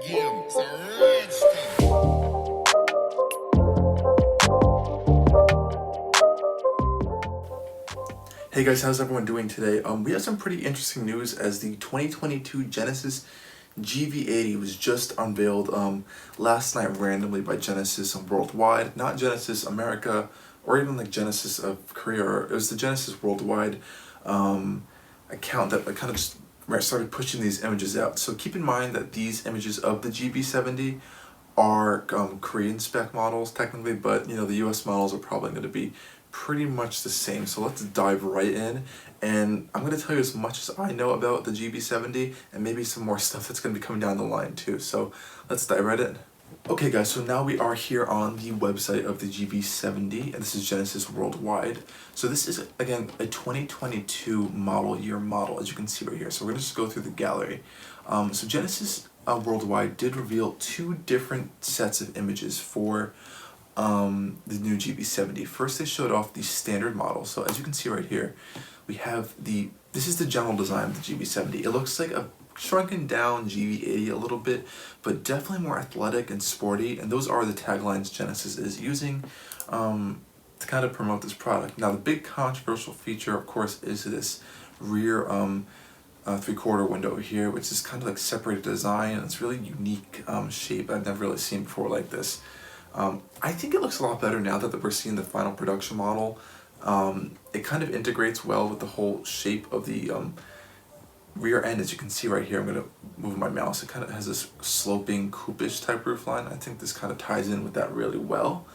Hey guys, how's everyone doing today? We have some pretty interesting news as the 2022 Genesis GV80 was just unveiled last night randomly by Genesis Worldwide, not Genesis America or even like Genesis of Korea. It was the Genesis Worldwide account that kind of just started pushing these images out. So keep in mind that these images of the GV70 are Korean spec models technically, but you know the US models are probably going to be pretty much the same. So let's dive right in, and I'm going to tell you as much as I know about the GV70 and maybe some more stuff that's going to be coming down the line too. So let's dive right in. Okay guys, so now we are here on the website of the GV70, and this is Genesis Worldwide. So this is, again, a 2022 model year model, as you can see right here. So we're going to just go through the gallery. So Genesis Worldwide did reveal two different sets of images for the new GV70. First, they showed off the standard model. So as you can see right here, we have this is the general design of the GV70. It looks like a shrunken down GV80 a little bit, but definitely more athletic and sporty. And those are the taglines Genesis is using to kind of promote this product. Now, the big controversial feature, of course, is this rear three-quarter window here, which is kind of like separated design, and it's really unique shape I've never really seen before like this. I think it looks a lot better now that we're seeing the final production model. It kind of integrates well with the whole shape of the rear end, as you can see right here. I'm going to move my mouse. It kind of has this sloping coupe-ish type roofline. I think this kind of ties in with that really well.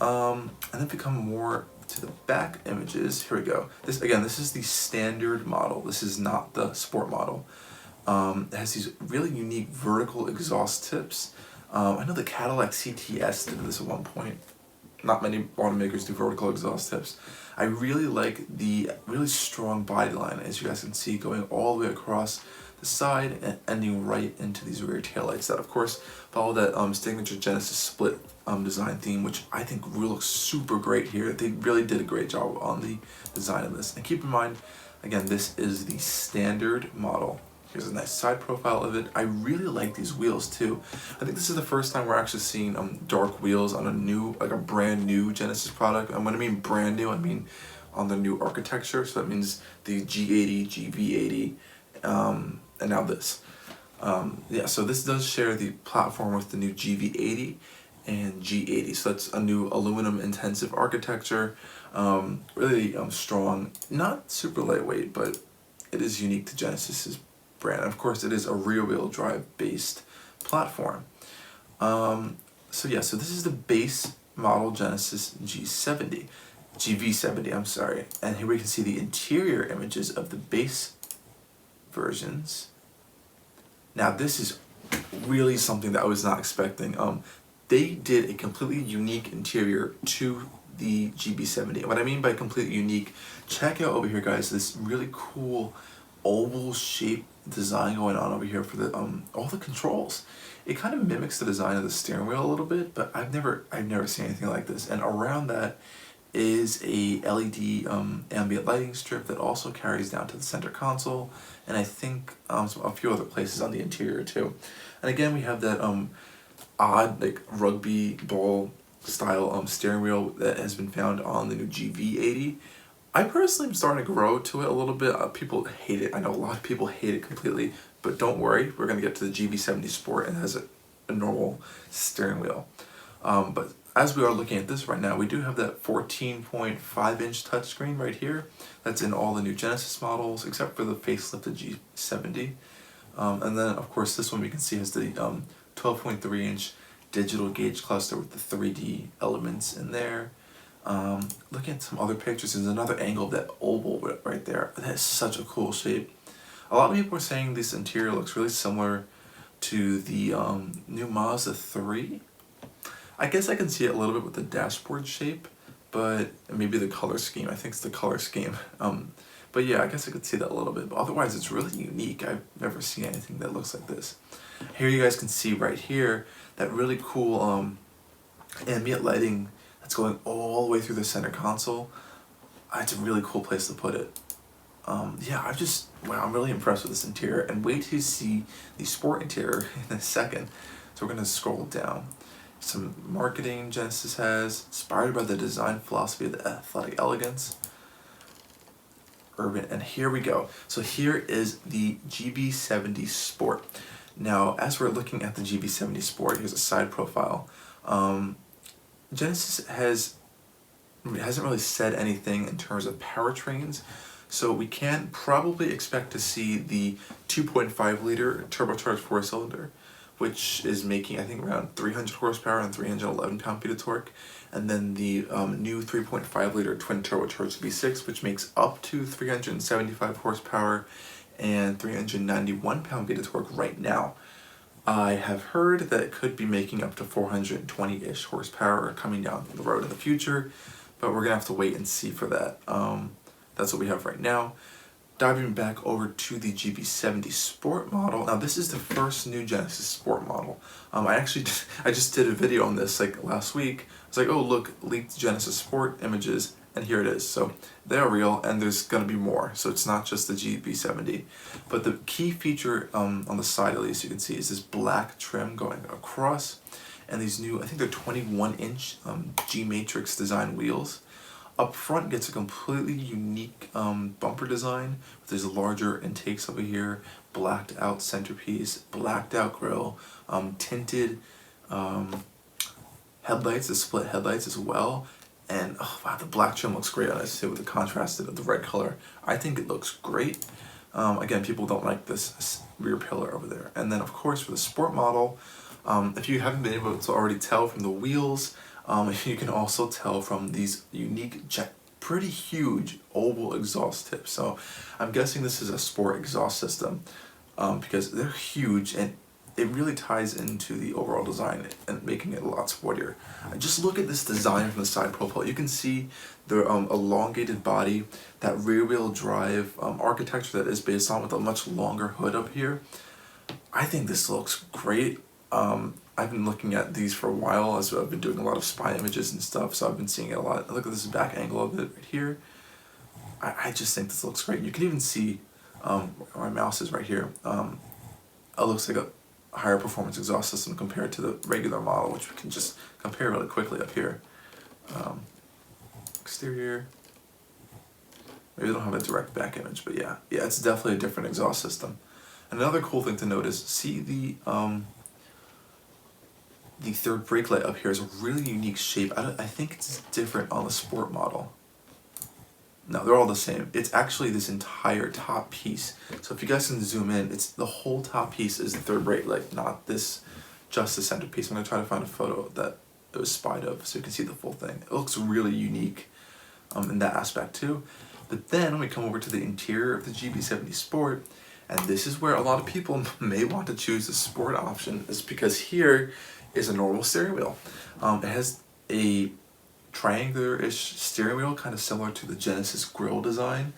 And then if we come more to the back images, here we go. This is the standard model. This is not the sport model. It has these really unique vertical exhaust tips. I know the Cadillac CTS did this at one point. Not many automakers do vertical exhaust tips. I really like the really strong body line, as you guys can see, going all the way across the side and ending right into these rear taillights that, of course, follow that signature Genesis split design theme, which I think really looks super great here. They really did a great job on the design of this. And keep in mind, again, this is the standard model. Here's a nice side profile of it. I really like these wheels too. I think this is the first time we're actually seeing dark wheels on a brand new Genesis product. And when I mean brand new, I mean on the new architecture. So that means the G80, GV80, and now this. Yeah, so this does share the platform with the new GV80 and G80. So that's a new aluminum intensive architecture. Really strong, not super lightweight, but it is unique to Genesis's brand. And of course, it is a rear-wheel drive based platform. So this is the base model Genesis GV70, I'm sorry. And here we can see the interior images of the base versions. Now, this is really something that I was not expecting. They did a completely unique interior to the GV70. And what I mean by completely unique, check out over here, guys, this really cool oval shape design going on over here for the all the controls. It kind of mimics the design of the steering wheel a little bit, but I've never seen anything like this. And around that is a LED ambient lighting strip that also carries down to the center console, and I think a few other places on the interior too. And again, we have that odd like rugby ball style steering wheel that has been found on the new GV80. I personally am starting to grow to it a little bit. People hate it. I know a lot of people hate it completely, but don't worry. We're going to get to the GV70 Sport, and it has a normal steering wheel. But as we are looking at this right now, we do have that 14.5-inch touchscreen right here. That's in all the new Genesis models, except for the facelifted G70. And then, of course, this one we can see has the 12.3-inch digital gauge cluster with the 3D elements in there. Looking at some other pictures, there's another angle of that oval right there. That is such a cool shape. A lot of people are saying this interior looks really similar to the new Mazda 3. I guess I can see it a little bit with the dashboard shape, but maybe the color scheme. I think it's the color scheme. But yeah, I guess I could see that a little bit. But otherwise, it's really unique. I've never seen anything that looks like this. Here you guys can see right here that really cool ambient lighting that's going all the way through the center console. It's a really cool place to put it. Yeah, wow, I'm really impressed with this interior, and wait till you see the sport interior in a second. So we're gonna scroll down. Some marketing Genesis has, inspired by the design philosophy of the athletic elegance, urban, and here we go. So here is the GV70 Sport. Now, as we're looking at the GV70 Sport, here's a side profile. Genesis hasn't really said anything in terms of powertrains, so we can probably expect to see the 2.5 liter turbocharged four-cylinder, which is making, I think, around 300 horsepower and 311 pound-feet of torque, and then the new 3.5 liter twin turbocharged V6, which makes up to 375 horsepower and 391 pound-feet of torque right now. I have heard that it could be making up to 420-ish horsepower coming down the road in the future, but we're gonna have to wait and see for that. That's what we have right now. Diving back over to the GV70 Sport model. Now this is the first new Genesis Sport model. I just did a video on this like last week. It's like, oh look, leaked Genesis Sport images, and here it is. So they are real, and there's gonna be more. So it's not just the GV70. But the key feature on the side, at least you can see, is this black trim going across, and these new, I think they're 21-inch G-Matrix design wheels. Up front gets a completely unique bumper design. There's larger intakes over here, blacked out centerpiece, blacked out grille, tinted headlights, the split headlights as well. And oh wow, the black trim looks great on this with the contrast of the red color. I think it looks great. Again, people don't like this rear pillar over there. And then of course for the sport model, if you haven't been able to already tell from the wheels, you can also tell from these unique, pretty huge oval exhaust tips. So I'm guessing this is a sport exhaust system because they're huge, and it really ties into the overall design and making it a lot sportier. Just look at this design from the side profile. You can see the elongated body, that rear wheel drive architecture that is based on with a much longer hood up here. I think this looks great. I've been looking at these for a while as I've been doing a lot of spy images and stuff, so I've been seeing it a lot. Look at this back angle of it right here. I just think this looks great. You can even see where my mouse is right here. It looks like a higher performance exhaust system compared to the regular model, which we can just compare really quickly up here. Exterior. Maybe they don't have a direct back image, but yeah, it's definitely a different exhaust system. Another cool thing to note is, see the third brake light up here is a really unique shape. I think it's different on the sport model. No, they're all the same. It's actually this entire top piece. So if you guys can zoom in, it's the whole top piece is the third brake light, not this, just the centerpiece. I'm gonna try to find a photo that it was spied of so you can see the full thing. It looks really unique in that aspect too. But then when we come over to the interior of the GV70 Sport, and this is where a lot of people may want to choose the sport option, is because here is a normal steering wheel. It has a triangular-ish steering wheel, kind of similar to the Genesis grille design.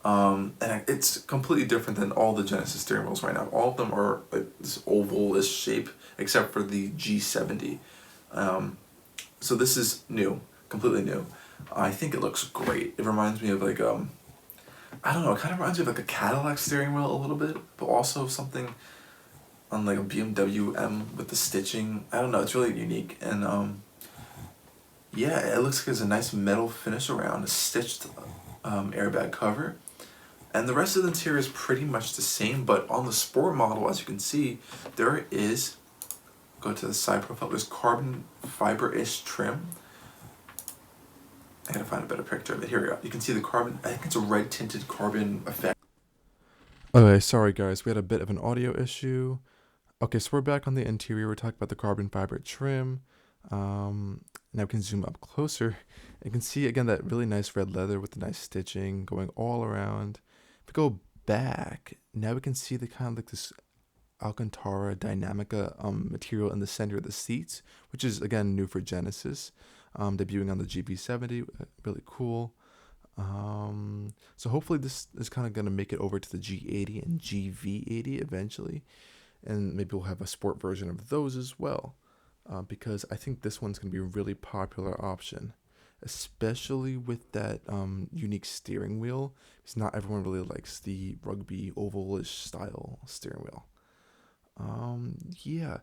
And it's completely different than all the Genesis steering wheels right now. All of them are like this oval-ish shape, except for the G70. So this is new, completely new. I think it looks great. It reminds me of like, I don't know, it kind of reminds me of like a Cadillac steering wheel a little bit, but also something on like a BMW M with the stitching. I don't know, it's really unique. And yeah, it looks like there's a nice metal finish around, a stitched airbag cover. And the rest of the interior is pretty much the same, but on the sport model, as you can see, there is, go to the side profile, there's carbon fiber-ish trim. I gotta find a better picture of it. Here we go. You can see the carbon, I think it's a red tinted carbon effect. Okay, sorry guys, we had a bit of an audio issue. Okay, so we're back on the interior. We're talking about the carbon fiber trim. Now we can zoom up closer. You can see again that really nice red leather with the nice stitching going all around. If we go back, now we can see the kind of like this Alcantara Dynamica material in the center of the seats, which is again new for Genesis, debuting on the GV70. Really cool. So hopefully this is kind of going to make it over to the G80 and GV80 eventually, and maybe we'll have a sport version of those as well, because I think this one's going to be a really popular option. especially with that unique steering wheel, because not everyone really likes the rugby ovalish style steering wheel. Yeah,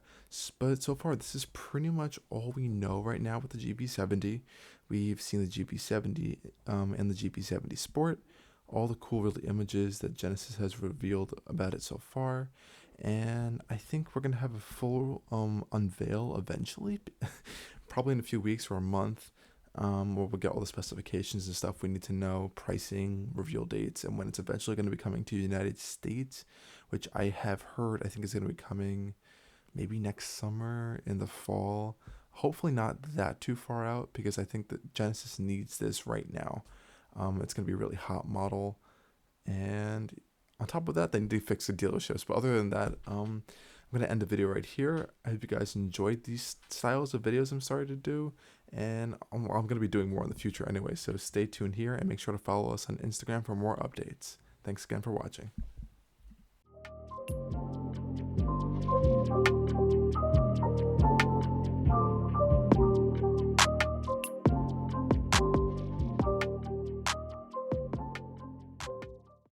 but so far this is pretty much all we know right now with the GV70. We've seen the GV70 and the GV70 Sport, all the cool really images that Genesis has revealed about it so far, and I think we're gonna have a full unveil eventually, probably in a few weeks or a month, where we'll get all the specifications and stuff we need to know, pricing, reveal dates, and when it's eventually going to be coming to the United States, which I have heard I think is going to be coming maybe next summer in the fall. Hopefully not that too far out because I think that Genesis needs this right now. It's going to be a really hot model, and on top of that, they need to fix the dealerships. But other than that, I'm going to end the video right here. I hope you guys enjoyed these styles of videos I'm starting to do, and I'm going to be doing more in the future anyway, so stay tuned here and make sure to follow us on Instagram for more updates. Thanks again for watching.